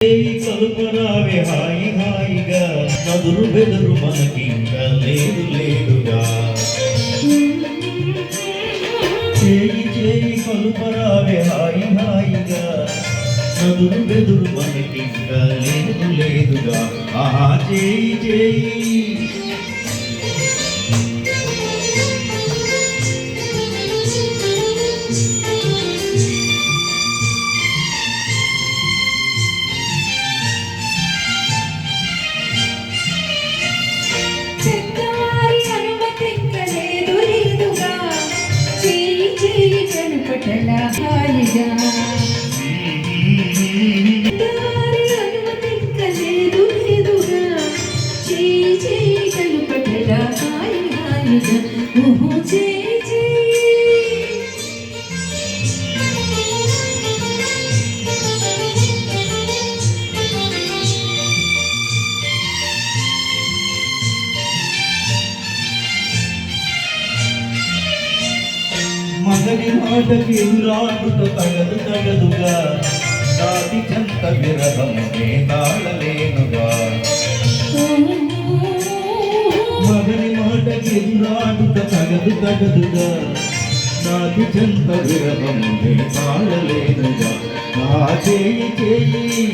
కలుపరావే హాయి హాయిగా నదురు బెదురు మనకింకా లేదు లేదుగా చేయి చేయి కలుపరావే హాయి హాయిగా నదురు బెదురు మనకింకా లేదు లేదుగా ఆహా చేయి చేయి హాయిగా అనుమతింకలేదు లేదుగా చేయి చేయి కలుపటల హాయి హాయిగా ఓహో చేయి చేయి మగని మాటకి ఎదురాడుట తగదు తగదుగా నాటి చెంత విరహమునే తాళలేనుగా మగని మాటకి ఎదురాడుట తగదు తగదుగా నాటి చెంత విరహమునే తాళలేనుగా నా చేయి చేయి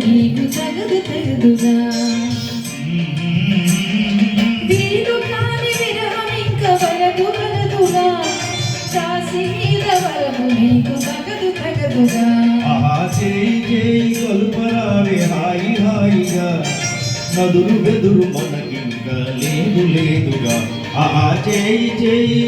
నీకు తగదు తగదుగా వీలు కాని విరహం ఇంక వలదు వలదుగా కాసి మీద వలపు నీకు తగదు తగదుగా ఆహా చేయి చేయి కలుపరావే హాయి హాయిగా నదురు బెదురు మనకింక లేదు లేదుగా ఆహా చేయి చేయి